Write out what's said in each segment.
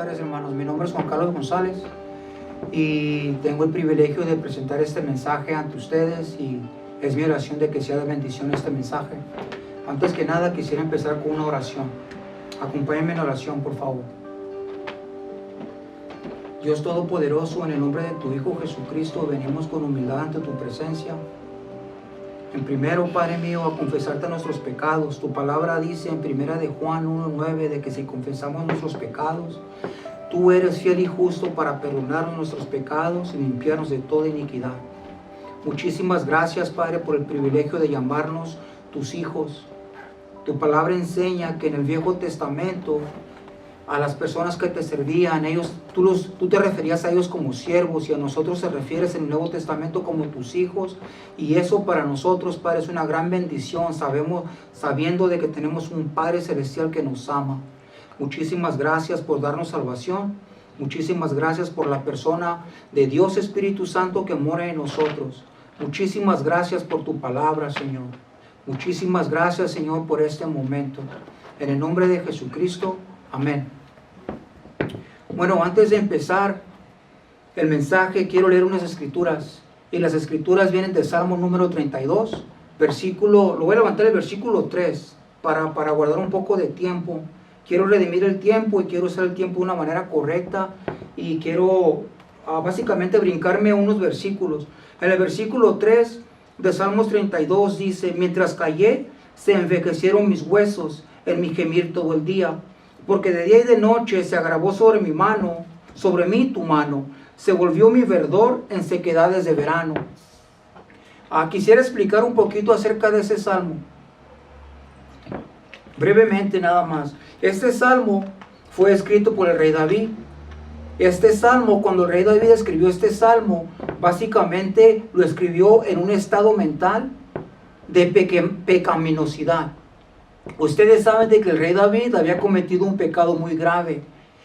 tardes, hermanos. Mi nombre es Juan Carlos González y tengo el privilegio de presentar este mensaje ante ustedes, y es mi oración de que sea de bendición este mensaje. Antes que nada, quisiera empezar con una oración. Acompáñenme en oración, por favor. Dios Todopoderoso, en el nombre de tu Hijo Jesucristo, venimos con humildad ante tu presencia. En primero, Padre mío, a confesarte nuestros pecados. Tu palabra dice en primera de Juan 1:9 de que si confesamos nuestros pecados, tú eres fiel y justo para perdonar nuestros pecados y limpiarnos de toda iniquidad. Muchísimas gracias, Padre, por el privilegio de llamarnos tus hijos. Tu palabra enseña que en el Viejo Testamento, a las personas que te servían, tú te referías a ellos como siervos, y a nosotros se refieres en el Nuevo Testamento como tus hijos, y eso para nosotros, Padre, es una gran bendición, sabiendo de que tenemos un Padre Celestial que nos ama. Muchísimas gracias por darnos salvación. Muchísimas gracias por la persona de Dios Espíritu Santo que mora en nosotros. Muchísimas gracias por tu palabra, Señor. Muchísimas gracias, Señor, por este momento. En el nombre de Jesucristo, amén. Bueno, antes de empezar el mensaje, quiero leer unas escrituras. Y las escrituras vienen de Salmo número 32, lo voy a levantar el versículo 3 para guardar un poco de tiempo. Quiero redimir el tiempo y quiero usar el tiempo de una manera correcta, y quiero básicamente brincarme unos versículos. En el versículo 3 de Salmos 32 dice: mientras callé, se envejecieron mis huesos en mi gemir todo el día. Porque de día y de noche se agravó sobre mí tu mano, se volvió mi verdor en sequedades de verano. Quisiera explicar un poquito acerca de ese salmo. Brevemente nada más. Este salmo fue escrito por el rey David. Este salmo, cuando el rey David escribió este salmo, básicamente lo escribió en un estado mental de pecaminosidad. Ustedes saben de que el rey David había cometido un pecado muy grave,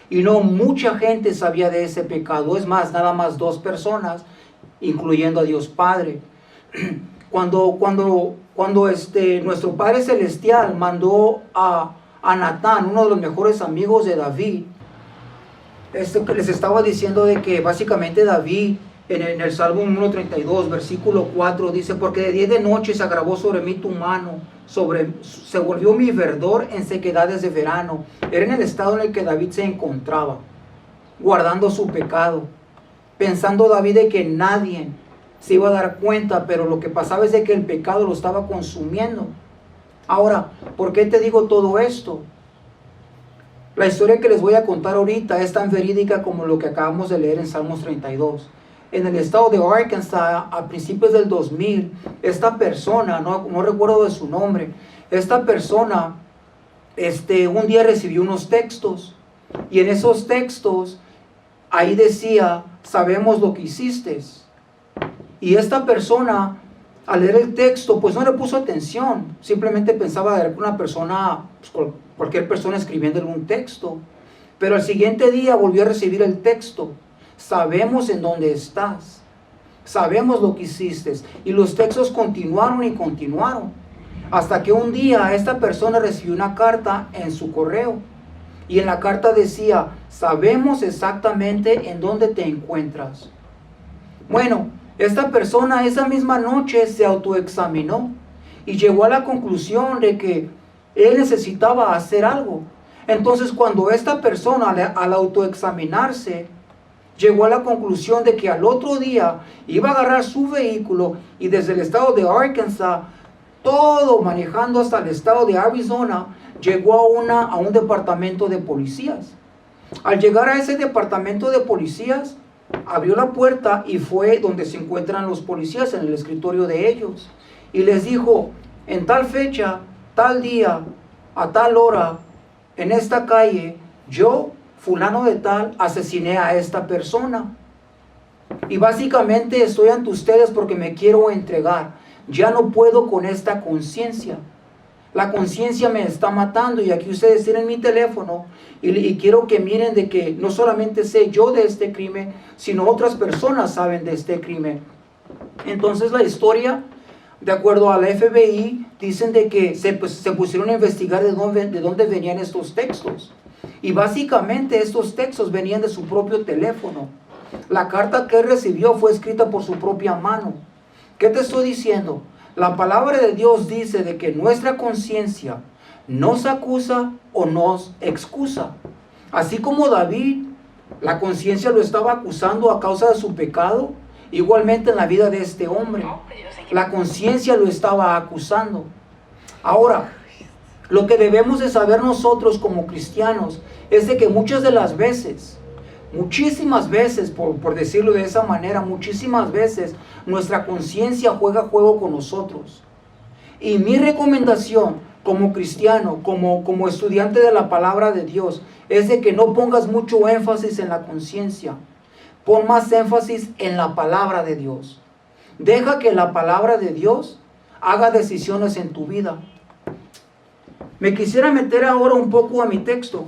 y no mucha gente sabía de ese pecado. Es más, nada más 2 personas, incluyendo a Dios Padre. Cuando nuestro Padre Celestial mandó a Natán, uno de los mejores amigos de David, les estaba diciendo de que básicamente David, en el Salmo 1:32, versículo 4, dice: porque de día y de noche se agravó sobre mí tu mano, se volvió mi verdor en sequedades de verano. Era en el estado en el que David se encontraba, guardando su pecado, pensando David de que nadie se iba a dar cuenta, pero lo que pasaba es de que el pecado lo estaba consumiendo. Ahora, ¿por qué te digo todo esto? La historia que les voy a contar ahorita es tan verídica como lo que acabamos de leer en Salmos 32. En el estado de Arkansas, a principios del 2000, esta persona, no recuerdo de su nombre, esta persona un día recibió unos textos, y en esos textos ahí decía: sabemos lo que hiciste. Y esta persona, al leer el texto, pues no le puso atención, simplemente pensaba que era una persona, pues cualquier persona escribiéndole un texto. Pero al siguiente día volvió a recibir el texto: sabemos en dónde estás, sabemos lo que hiciste. Y los textos continuaron y continuaron, hasta que un día esta persona recibió una carta en su correo, y en la carta decía: sabemos exactamente en dónde te encuentras. Bueno, esta persona esa misma noche se autoexaminó y llegó a la conclusión de que él necesitaba hacer algo. Entonces, cuando esta persona, al autoexaminarse, llegó a la conclusión de que al otro día iba a agarrar su vehículo, y desde el estado de Arkansas, todo manejando hasta el estado de Arizona, llegó a un departamento de policías. Al llegar a ese departamento de policías, abrió la puerta y fue donde se encuentran los policías, en el escritorio de ellos, y les dijo: en tal fecha, tal día, a tal hora, en esta calle, yo, fulano de tal, asesiné a esta persona, y básicamente estoy ante ustedes porque me quiero entregar. Ya no puedo con esta conciencia. La conciencia me está matando, y aquí ustedes tienen mi teléfono, y quiero que miren de que no solamente sé yo de este crimen, sino otras personas saben de este crimen. Entonces la historia, de acuerdo a la FBI, dicen de que se pusieron a investigar de dónde venían estos textos. Y básicamente estos textos venían de su propio teléfono. La carta que él recibió fue escrita por su propia mano. ¿Qué te estoy diciendo? La palabra de Dios dice de que nuestra conciencia nos acusa o nos excusa. Así como David, la conciencia lo estaba acusando a causa de su pecado, igualmente en la vida de este hombre, la conciencia lo estaba acusando. Ahora, lo que debemos de saber nosotros como cristianos es de que muchas de las veces, muchísimas veces, por decirlo de esa manera, muchísimas veces nuestra conciencia juega juego con nosotros. Y mi recomendación como cristiano, como estudiante de la palabra de Dios, es de que no pongas mucho énfasis en la conciencia. Pon más énfasis en la palabra de Dios. Deja que la palabra de Dios haga decisiones en tu vida. Me quisiera meter ahora un poco a mi texto.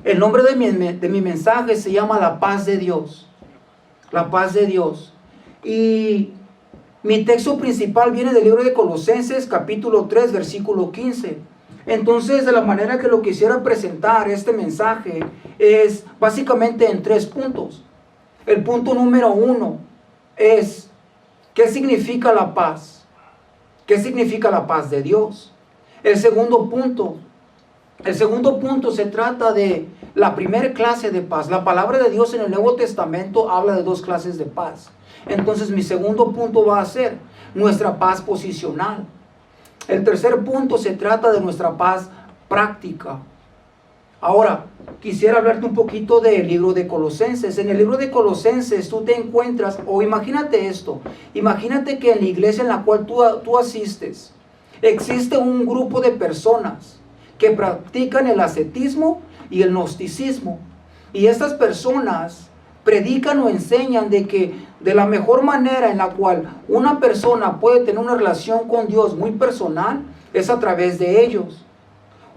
El nombre de mi mensaje se llama La Paz de Dios. La Paz de Dios. Y mi texto principal viene del libro de Colosenses, capítulo 3, versículo 15. Entonces, de la manera que lo quisiera presentar este mensaje es básicamente en 3 puntos. El punto número 1 es, ¿qué significa la paz? ¿Qué significa la paz de Dios? El segundo punto se trata de la primera clase de paz. La palabra de Dios en el Nuevo Testamento habla de 2 clases de paz. Entonces mi segundo punto va a ser nuestra paz posicional. El tercer punto se trata de nuestra paz práctica. Ahora, quisiera hablarte un poquito del libro de Colosenses. En el libro de Colosenses tú te encuentras, o imagínate esto, imagínate que en la iglesia en la cual tú asistes, existe un grupo de personas que practican el ascetismo y el gnosticismo. Y estas personas predican o enseñan de que de la mejor manera en la cual una persona puede tener una relación con Dios muy personal es a través de ellos.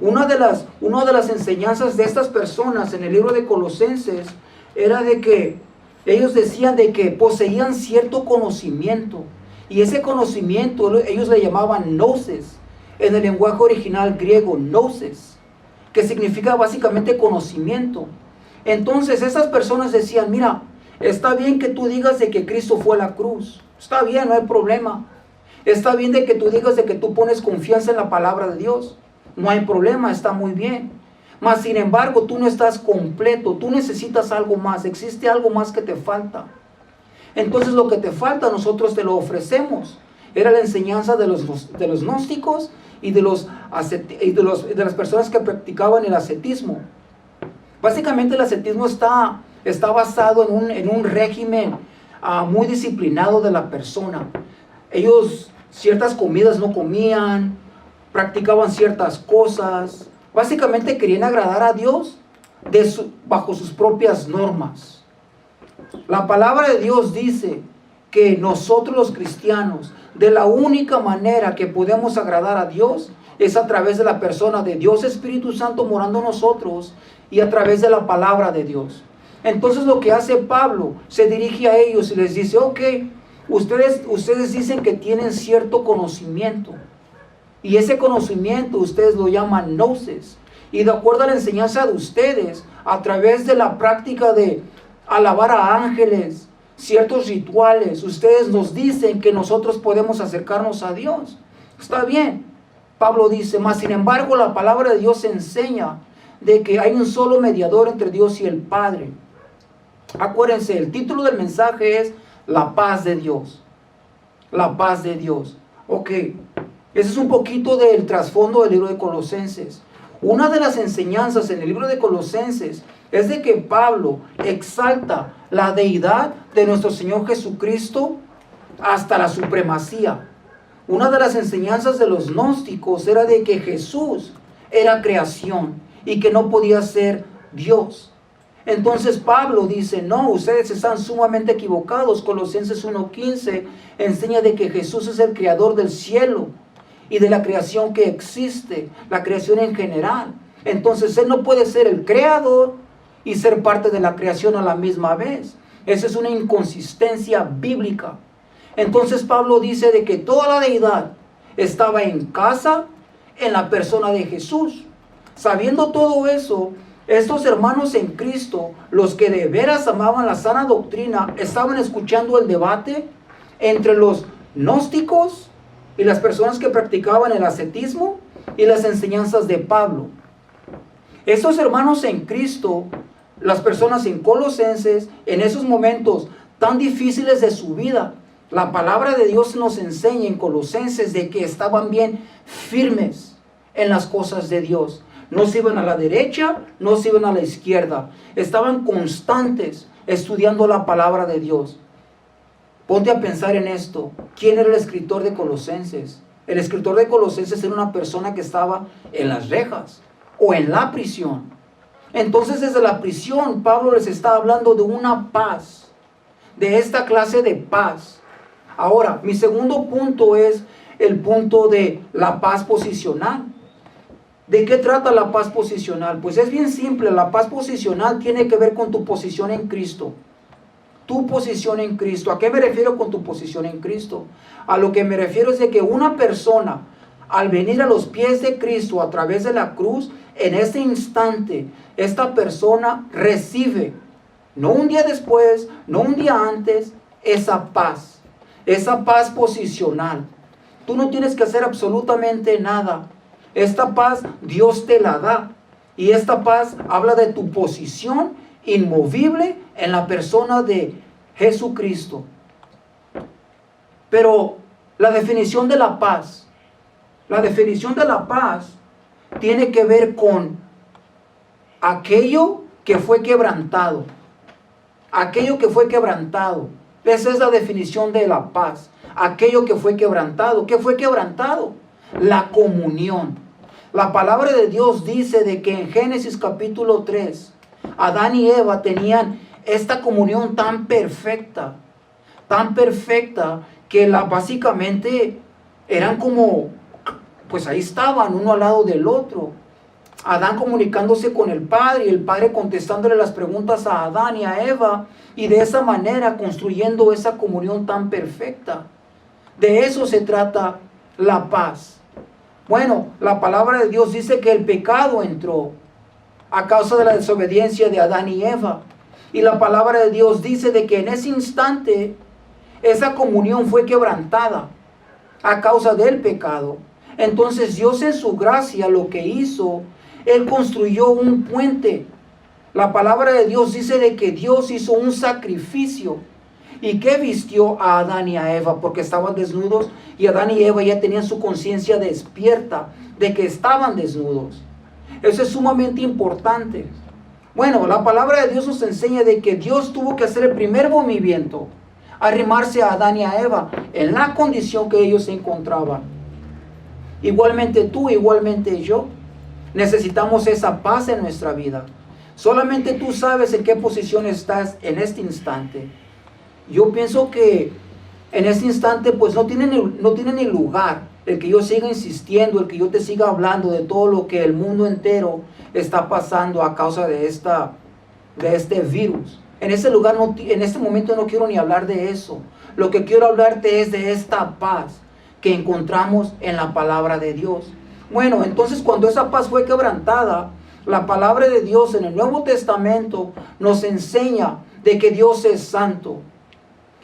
Una de las enseñanzas de estas personas en el libro de Colosenses era de que ellos decían de que poseían cierto conocimiento. Y ese conocimiento ellos le llamaban gnosis, en el lenguaje original griego, gnosis, que significa básicamente conocimiento. Entonces esas personas decían, mira, está bien que tú digas de que Cristo fue a la cruz, está bien, no hay problema. Está bien de que tú digas de que tú pones confianza en la palabra de Dios, no hay problema, está muy bien. Mas sin embargo, tú no estás completo, tú necesitas algo más, existe algo más que te falta. Entonces lo que te falta nosotros te lo ofrecemos. Era la enseñanza de los gnósticos y de las personas que practicaban el ascetismo. Básicamente el ascetismo está basado en un régimen muy disciplinado de la persona. Ellos ciertas comidas no comían, practicaban ciertas cosas. Básicamente querían agradar a Dios bajo sus propias normas. La palabra de Dios dice que nosotros los cristianos, de la única manera que podemos agradar a Dios es a través de la persona de Dios Espíritu Santo morando en nosotros y a través de la palabra de Dios. Entonces lo que hace Pablo, se dirige a ellos y les dice, ok, ustedes dicen que tienen cierto conocimiento y ese conocimiento ustedes lo llaman gnosis, y de acuerdo a la enseñanza de ustedes, a través de la práctica de alabar a ángeles, ciertos rituales, ustedes nos dicen que nosotros podemos acercarnos a Dios. Está bien. Pablo dice, mas sin embargo la palabra de Dios enseña de que hay un solo mediador entre Dios y el Padre. Acuérdense, el título del mensaje es La Paz de Dios. La Paz de Dios. Ok, ese es un poquito del trasfondo del libro de Colosenses. Una de las enseñanzas en el libro de Colosenses es de que Pablo exalta la deidad de nuestro Señor Jesucristo hasta la supremacía. Una de las enseñanzas de los gnósticos era de que Jesús era creación y que no podía ser Dios. Entonces Pablo dice, no, ustedes están sumamente equivocados. Colosenses 1:15 enseña de que Jesús es el creador del cielo y de la creación que existe, la creación en general. Entonces Él no puede ser el creador y ser parte de la creación a la misma vez. Esa es una inconsistencia bíblica. Entonces Pablo dice de que toda la deidad estaba en casa en la persona de Jesús. sabiendo todo eso, estos hermanos en Cristo, los que de veras amaban la sana doctrina, estaban escuchando el debate entre los gnósticos y las personas que practicaban el ascetismo y las enseñanzas de Pablo. Estos hermanos en Cristo, las personas en Colosenses, en esos momentos tan difíciles de su vida, la palabra de Dios nos enseña en Colosenses de que estaban bien firmes en las cosas de Dios. No se iban a la derecha, no se iban a la izquierda. Estaban constantes estudiando la palabra de Dios. Ponte a pensar en esto. ¿Quién era el escritor de Colosenses? El escritor de Colosenses era una persona que estaba en las rejas o en la prisión. Entonces desde la prisión Pablo les está hablando de una paz, de esta clase de paz. Ahora, mi segundo punto es el punto de la paz posicional. ¿De qué trata la paz posicional? Pues es bien simple. La paz posicional tiene que ver con tu posición en Cristo. Tu posición en Cristo. ¿A qué me refiero con tu posición en Cristo? A lo que me refiero es de que una persona, al venir a los pies de Cristo a través de la cruz, en este instante, esta persona recibe, no un día después, no un día antes, esa paz posicional. Tú no tienes que hacer absolutamente nada. Esta paz Dios te la da. Y esta paz habla de tu posición inmovible en la persona de Jesucristo. Pero la definición de la paz tiene que ver con aquello que fue quebrantado. Aquello que fue quebrantado. Esa es la definición de la paz. Aquello que fue quebrantado. ¿Qué fue quebrantado? La comunión. La palabra de Dios dice de que en Génesis capítulo 3, Adán y Eva tenían esta comunión tan perfecta que básicamente eran como, pues ahí estaban, uno al lado del otro. Adán comunicándose con el Padre y el Padre contestándole las preguntas a Adán y a Eva, y de esa manera construyendo esa comunión tan perfecta. De eso se trata la paz. Bueno, la palabra de Dios dice que el pecado entró a causa de la desobediencia de Adán y Eva. Y la palabra de Dios dice de que en ese instante esa comunión fue quebrantada a causa del pecado. Entonces Dios en su gracia lo que hizo, Él construyó un puente. La palabra de Dios dice de que Dios hizo un sacrificio. ¿Y qué vistió a Adán y a Eva? Porque estaban desnudos y Adán y Eva ya tenían su conciencia despierta de que estaban desnudos. Eso es sumamente importante. Bueno, la palabra de Dios nos enseña de que Dios tuvo que hacer el primer movimiento, arrimarse a Adán y a Eva en la condición que ellos se encontraban. Igualmente tú, igualmente yo, necesitamos esa paz en nuestra vida. Solamente tú sabes en qué posición estás en este instante. Yo pienso que en este instante pues no tiene ni lugar el que yo siga insistiendo, el que yo te siga hablando de todo lo que el mundo entero está pasando a causa de este virus. En este lugar, en este momento no quiero ni hablar de eso. Lo que quiero hablarte es de esta paz que encontramos en la palabra de Dios. Bueno, entonces cuando esa paz fue quebrantada, la palabra de Dios en el Nuevo Testamento nos enseña de que Dios es santo.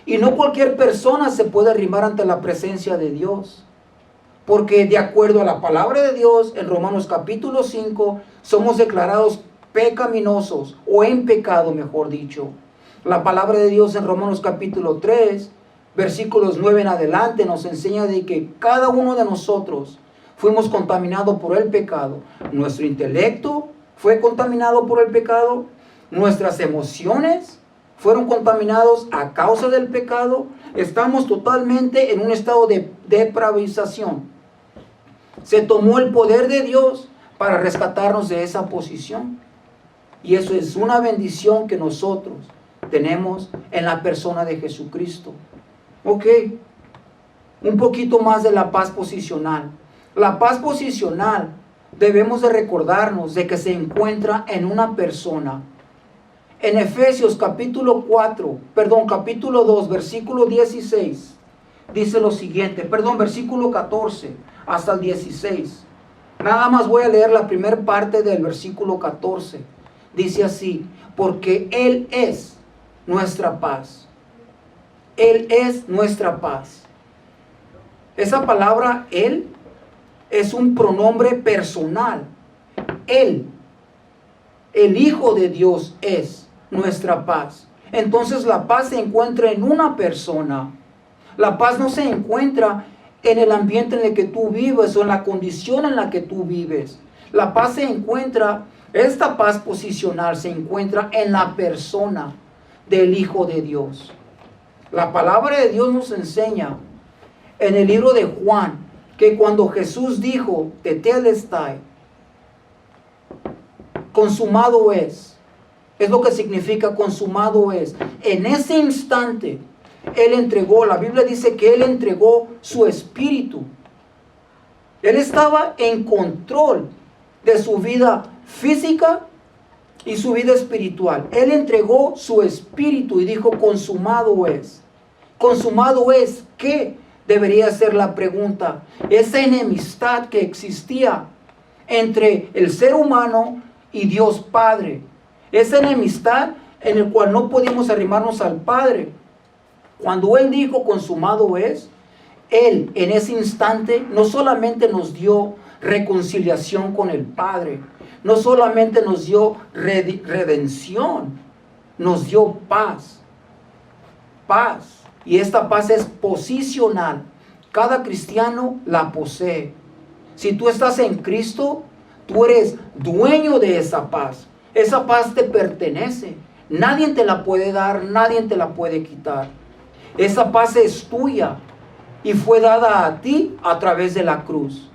Y no cualquier persona se puede arrimar ante la presencia de Dios. Porque de acuerdo a la palabra de Dios, en Romanos capítulo 5, somos declarados pecaminosos, o en pecado mejor dicho. La palabra de Dios en Romanos capítulo 3, versículos 9 en adelante, nos enseña de que cada uno de nosotros fuimos contaminados por el pecado. Nuestro intelecto fue contaminado por el pecado. Nuestras emociones fueron contaminados a causa del pecado. Estamos totalmente en un estado de depravización. Se tomó el poder de Dios para rescatarnos de esa posición. Y eso es una bendición que nosotros tenemos en la persona de Jesucristo. Ok, un poquito más de la paz posicional. La paz posicional debemos de recordarnos de que se encuentra en una persona. En Efesios capítulo 2, versículo 16, dice lo siguiente, versículo 14 hasta el 16. Nada más voy a leer la primera parte del versículo 14. Dice así: porque Él es nuestra paz. Él es nuestra paz. Esa palabra Él es un pronombre personal. Él, el Hijo de Dios, es nuestra paz. Entonces la paz se encuentra en una persona. La paz no se encuentra en el ambiente en el que tú vives o en la condición en la que tú vives. La paz se encuentra, esta paz posicional se encuentra en la persona del Hijo de Dios. La palabra de Dios nos enseña en el libro de Juan que cuando Jesús dijo, tetelestai, consumado es lo que significa consumado es. En ese instante, Él entregó, la Biblia dice que Él entregó su espíritu. Él estaba en control de su vida física y su vida espiritual. Él entregó su espíritu y dijo, consumado es. Consumado es, ¿qué? Debería ser la pregunta. Esa enemistad que existía entre el ser humano y Dios Padre. Esa enemistad en el cual no podíamos arrimarnos al Padre. Cuando Él dijo consumado es, Él en ese instante no solamente nos dio reconciliación con el Padre, no solamente nos dio redención, nos dio paz. Paz. Y esta paz es posicional. Cada cristiano la posee. Si tú estás en Cristo, tú eres dueño de esa paz. Esa paz te pertenece. Nadie te la puede dar, nadie te la puede quitar. Esa paz es tuya y fue dada a ti a través de la cruz.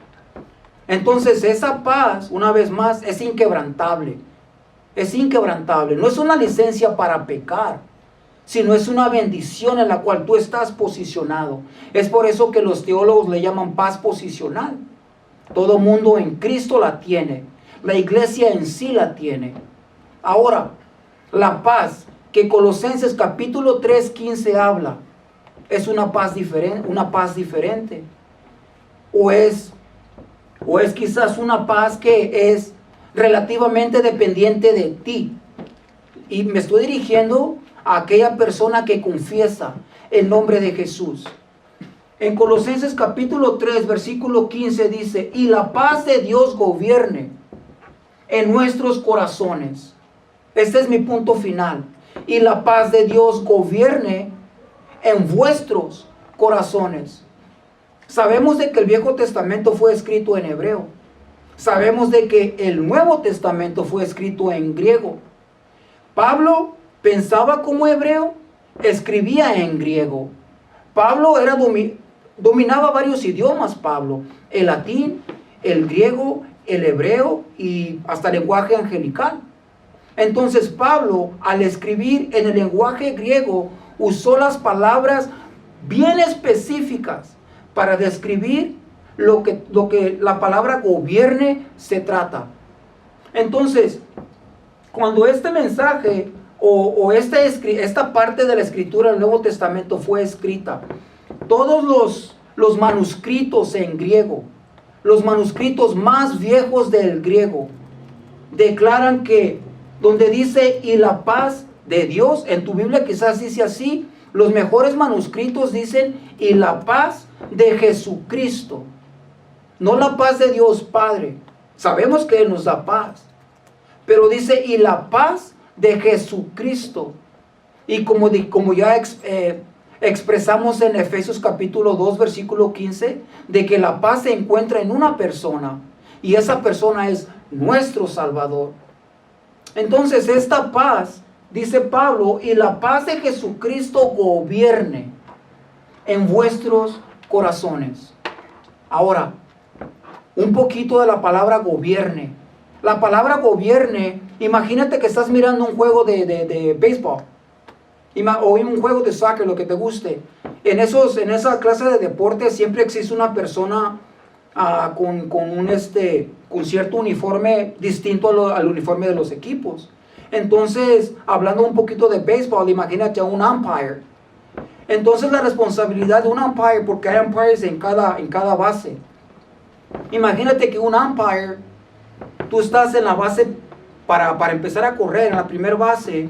Entonces esa paz, una vez más, es inquebrantable. Es inquebrantable. No es una licencia para pecar, sino es una bendición en la cual tú estás posicionado. Es por eso que los teólogos le llaman paz posicional. Todo mundo en Cristo la tiene. La iglesia en sí la tiene. Ahora, la paz que Colosenses capítulo 3:15 habla, es una paz diferente. O es quizás una paz que es relativamente dependiente de ti. Y me estoy dirigiendo a aquella persona que confiesa el nombre de Jesús. En Colosenses capítulo 3, versículo 15 dice, y la paz de Dios gobierne en nuestros corazones. Este es mi punto final. Y la paz de Dios gobierne en vuestros corazones. Sabemos de que el Viejo Testamento fue escrito en hebreo. Sabemos de que el Nuevo Testamento fue escrito en griego. Pablo pensaba como hebreo, escribía en griego. Pablo dominaba varios idiomas, Pablo. El latín, el griego, el hebreo y hasta el lenguaje angelical. Entonces Pablo, al escribir en el lenguaje griego, usó las palabras bien específicas para describir lo que la palabra gobierne se trata. Entonces, cuando este mensaje esta parte de la escritura del Nuevo Testamento fue escrita, todos los manuscritos en griego, los manuscritos más viejos del griego, declaran que donde dice y la paz de Dios, en tu Biblia quizás dice así, los mejores manuscritos dicen y la paz de Jesucristo, no la paz de Dios Padre. Sabemos que Él nos da paz, pero dice y la paz de Jesucristo. Y como ya expresamos en Efesios capítulo 2 versículo 15, de que la paz se encuentra en una persona y esa persona es nuestro Salvador. Entonces esta paz, dice Pablo, y la paz de Jesucristo gobierne en vuestros corazones. Ahora, un poquito de la palabra gobierne. La palabra gobierne, imagínate que estás mirando un juego de béisbol o un juego de soccer, lo que te guste. En esa clase de deporte siempre existe una persona con cierto uniforme distinto al uniforme de los equipos. Entonces, hablando un poquito de béisbol, imagínate a un umpire. Entonces la responsabilidad de un umpire, porque hay umpires en cada base. Imagínate que un umpire, tú estás en la base para empezar a correr, en la primera base,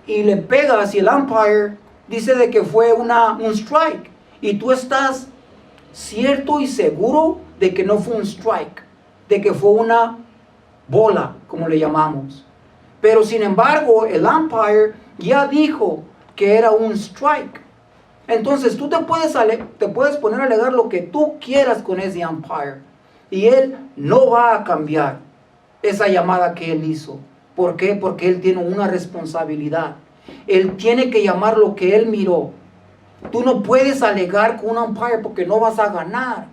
y le pegas y el umpire dice de que fue un strike. Y tú estás cierto y seguro de que no fue un strike, de que fue una bola, como le llamamos. Pero sin embargo, el umpire ya dijo que era un strike. Entonces tú te puedes poner a alegar lo que tú quieras con ese umpire. Y él no va a cambiar esa llamada que él hizo. ¿Por qué? Porque él tiene una responsabilidad. Él tiene que llamar lo que él miró. Tú no puedes alegar con un umpire porque no vas a ganar.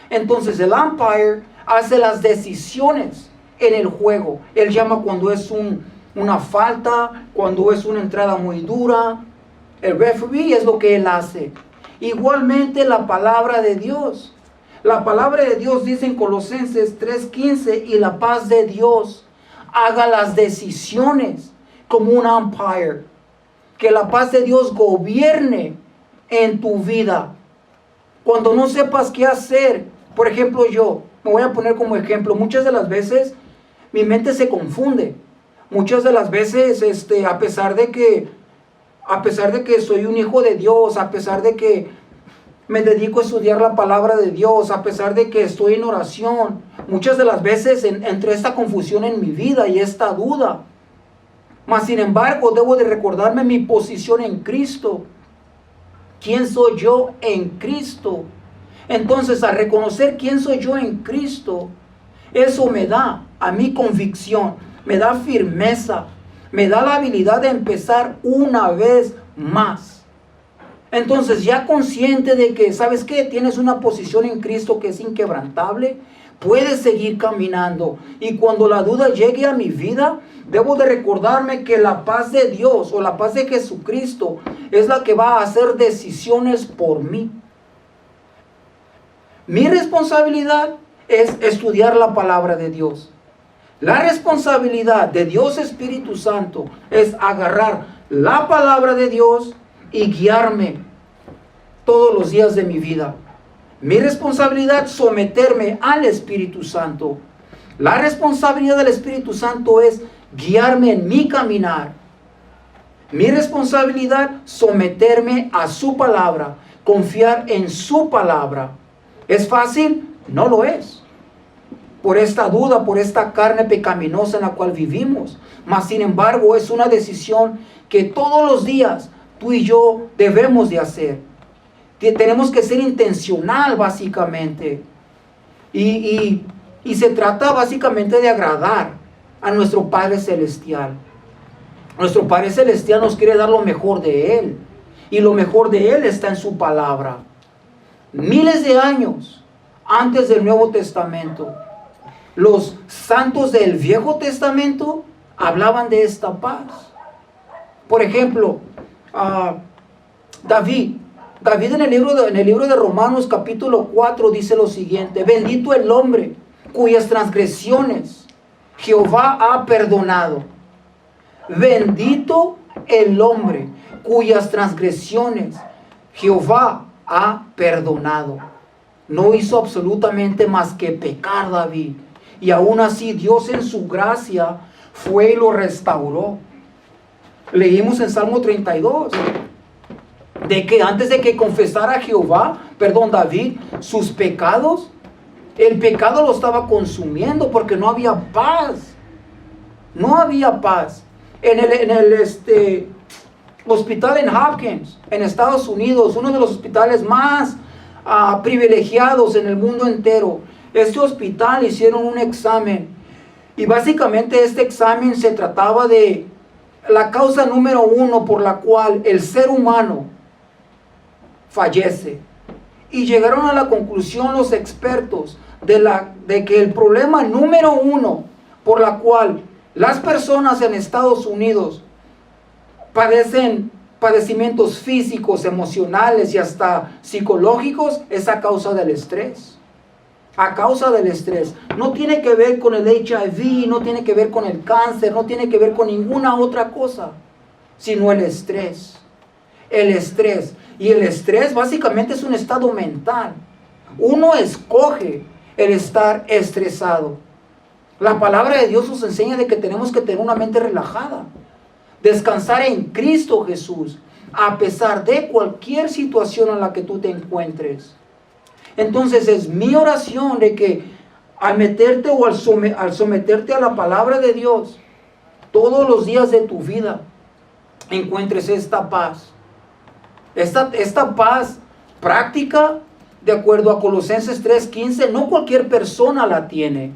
Entonces el umpire hace las decisiones en el juego. Él llama cuando es una falta, cuando es una entrada muy dura. El referee es lo que él hace. Igualmente la palabra de Dios. La palabra de Dios dice en Colosenses 3:15, y la paz de Dios haga las decisiones como un umpire. Que la paz de Dios gobierne en tu vida. Cuando no sepas qué hacer, por ejemplo, yo me voy a poner como ejemplo, muchas de las veces mi mente se confunde. Muchas de las veces, a pesar de que soy un hijo de Dios, a pesar de que me dedico a estudiar la palabra de Dios, a pesar de que estoy en oración, muchas de las veces entre esta confusión en mi vida y esta duda. Mas sin embargo, debo de recordarme mi posición en Cristo. ¿Quién soy yo en Cristo? Entonces, al reconocer quién soy yo en Cristo, eso me da a mí convicción, me da firmeza, me da la habilidad de empezar una vez más. Entonces, ya consciente de que, ¿sabes qué? Tienes una posición en Cristo que es inquebrantable, puedes seguir caminando. Y cuando la duda llegue a mi vida, debo de recordarme que la paz de Dios o la paz de Jesucristo es la que va a hacer decisiones por mí. Mi responsabilidad es estudiar la palabra de Dios. La responsabilidad de Dios Espíritu Santo es agarrar la palabra de Dios y guiarme todos los días de mi vida. Mi responsabilidad es someterme al Espíritu Santo. La responsabilidad del Espíritu Santo es guiarme en mi caminar. Mi responsabilidad es someterme a su palabra, confiar en su palabra. ¿Es fácil? No lo es. Por esta duda, por esta carne pecaminosa en la cual vivimos. Mas sin embargo es una decisión que todos los días tú y yo debemos de hacer. Tenemos que ser intencional básicamente. Y se trata básicamente de agradar a nuestro Padre Celestial. Nuestro Padre Celestial nos quiere dar lo mejor de Él. Y lo mejor de Él está en su palabra. Miles de años antes del Nuevo Testamento, los santos del Viejo Testamento hablaban de esta paz. Por ejemplo, David en el libro de Romanos capítulo 4 dice lo siguiente: bendito el hombre cuyas transgresiones Jehová ha perdonado. Bendito el hombre cuyas transgresiones Jehová ha perdonado. No hizo absolutamente más que pecar David. Y aún así Dios en su gracia fue y lo restauró. Leímos en Salmo 32 de que antes de que confesara David, sus pecados, el pecado lo estaba consumiendo porque no había paz. No había paz. En el hospital en Hopkins, en Estados Unidos, uno de los hospitales más privilegiados en el mundo entero, este hospital hicieron un examen. Y básicamente este examen se trataba de la causa número 1 por la cual el ser humano fallece. Y llegaron a la conclusión los expertos de que el problema número 1 por la cual las personas en Estados Unidos padecen padecimientos físicos, emocionales y hasta psicológicos es a causa del estrés. A causa del estrés. No tiene que ver con el HIV, no tiene que ver con el cáncer, no tiene que ver con ninguna otra cosa, sino el estrés. El estrés. Y el estrés básicamente es un estado mental. Uno escoge el estar estresado. La palabra de Dios nos enseña de que tenemos que tener una mente relajada, descansar en Cristo Jesús, a pesar de cualquier situación en la que tú te encuentres. Entonces es mi oración de que al meterte o al someterte a la palabra de Dios, todos los días de tu vida, encuentres esta paz. Esta paz práctica, de acuerdo a Colosenses 3:15, no cualquier persona la tiene.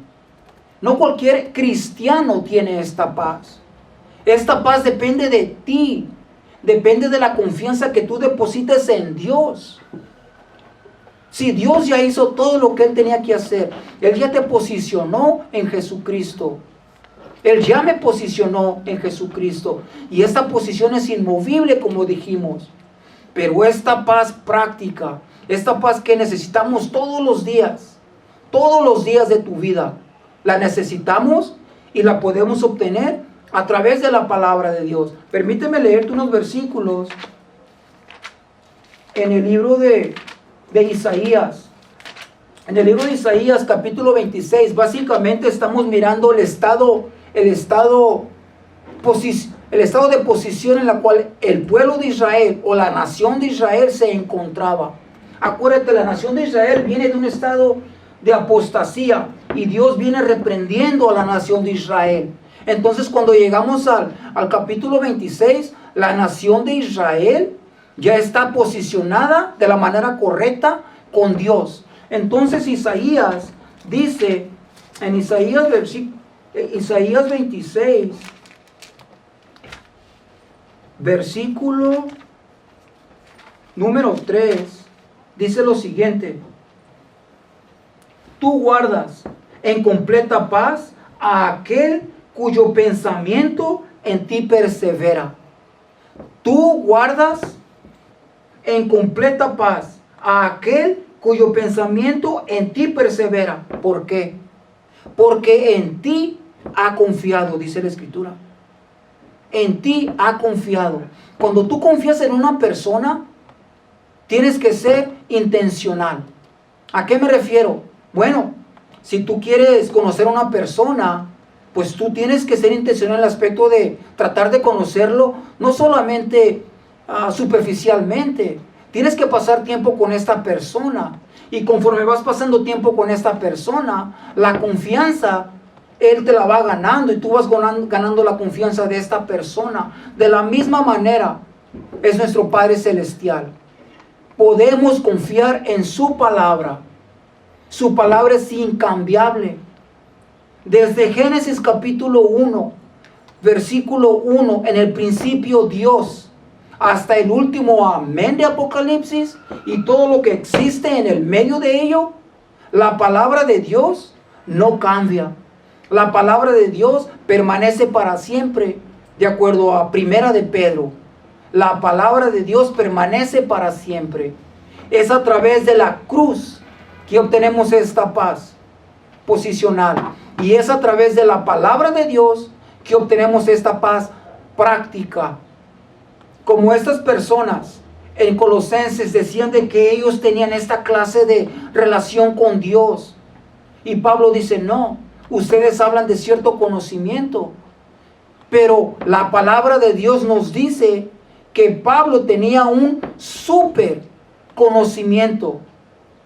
No cualquier cristiano tiene esta paz. Esta paz depende de ti. Depende de la confianza que tú deposites en Dios. Si Dios ya hizo todo lo que Él tenía que hacer, Él ya te posicionó en Jesucristo. Él ya me posicionó en Jesucristo. Y esta posición es inmovible, como dijimos. Pero esta paz práctica, esta paz que necesitamos todos los días de tu vida, la necesitamos y la podemos obtener a través de la palabra de Dios. Permíteme leerte unos versículos en el libro de Isaías. En el libro de Isaías, capítulo 26, básicamente estamos mirando el estado de posición en la cual el pueblo de Israel o la nación de Israel se encontraba. Acuérdate, la nación de Israel viene de un estado de apostasía y Dios viene reprendiendo a la nación de Israel. Entonces, cuando llegamos al capítulo 26, la nación de Israel ya está posicionada de la manera correcta con Dios. Entonces, Isaías dice, en Isaías 26, versículo número 3, dice lo siguiente: tú guardas en completa paz a aquel cuyo pensamiento en ti persevera. Tú guardas en completa paz a aquel cuyo pensamiento en ti persevera. ¿Por qué? Porque en ti ha confiado, dice la Escritura. En ti ha confiado. Cuando tú confías en una persona, tienes que ser intencional. ¿A qué me refiero? Bueno, si tú quieres conocer a una persona, pues tú tienes que ser intencional en el aspecto de tratar de conocerlo, no solamente superficialmente. Tienes que pasar tiempo con esta persona. Y conforme vas pasando tiempo con esta persona, la confianza, Él te la va ganando y tú vas ganando la confianza de esta persona. De la misma manera es nuestro Padre Celestial. Podemos confiar en su palabra. Su palabra es incambiable. Desde Génesis capítulo 1, versículo 1, en el principio Dios, hasta el último amén de Apocalipsis y todo lo que existe en el medio de ello, la palabra de Dios no cambia. La palabra de Dios permanece para siempre, de acuerdo a Primera de Pedro. La palabra de Dios permanece para siempre. Es a través de la cruz que obtenemos esta paz posicional. Y es a través de la palabra de Dios que obtenemos esta paz práctica. Como estas personas en Colosenses decían de que ellos tenían esta clase de relación con Dios. Y Pablo dice, no, ustedes hablan de cierto conocimiento. Pero la palabra de Dios nos dice que Pablo tenía un súper conocimiento.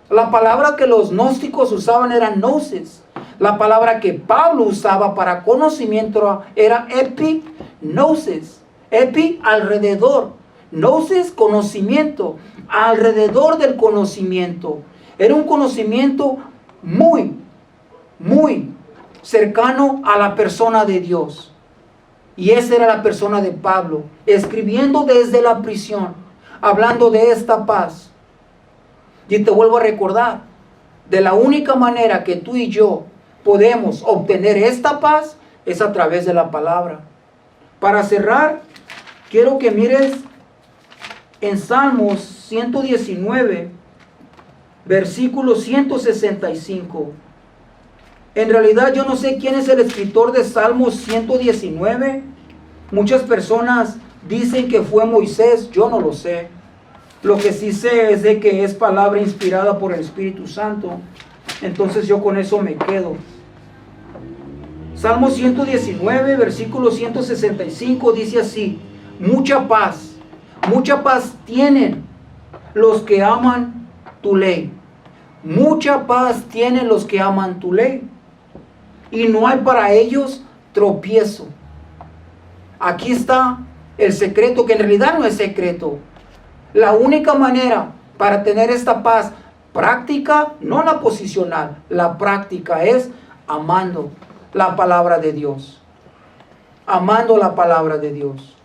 La palabra que los gnósticos usaban era gnosis. La palabra que Pablo usaba para conocimiento era epignosis. Epi, alrededor. Gnosis, conocimiento. Alrededor del conocimiento. Era un conocimiento muy cercano a la persona de Dios. Y esa era la persona de Pablo, escribiendo desde la prisión, hablando de esta paz. Y te vuelvo a recordar, de la única manera que tú y yo podemos obtener esta paz es a través de la palabra. Para cerrar, quiero que mires en Salmos 119, versículo 165. En realidad yo no sé quién es el escritor de Salmos 119. Muchas personas dicen que fue Moisés, yo no lo sé. Lo que sí sé es de que es palabra inspirada por el Espíritu Santo. Entonces yo con eso me quedo. Salmo 119, versículo 165 dice así: mucha paz tienen los que aman tu ley. Mucha paz tienen los que aman tu ley, y no hay para ellos tropiezo. Aquí está el secreto, que en realidad no es secreto. La única manera para tener esta paz práctica, no la posicional, la práctica es amando la palabra de Dios. Amando la palabra de Dios.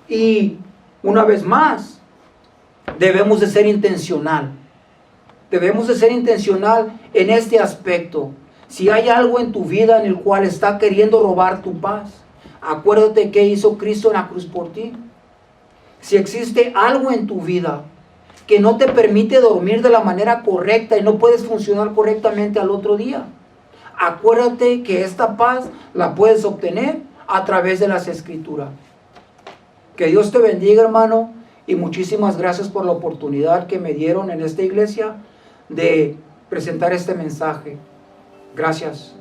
Y una vez más, debemos de ser intencional. Debemos de ser intencional en este aspecto. Si hay algo en tu vida en el cual está queriendo robar tu paz, acuérdate que hizo Cristo en la cruz por ti. Si existe algo en tu vida que no te permite dormir de la manera correcta y no puedes funcionar correctamente al otro día, acuérdate que esta paz la puedes obtener a través de las Escrituras. Que Dios te bendiga, hermano, y muchísimas gracias por la oportunidad que me dieron en esta iglesia de presentar este mensaje. Gracias.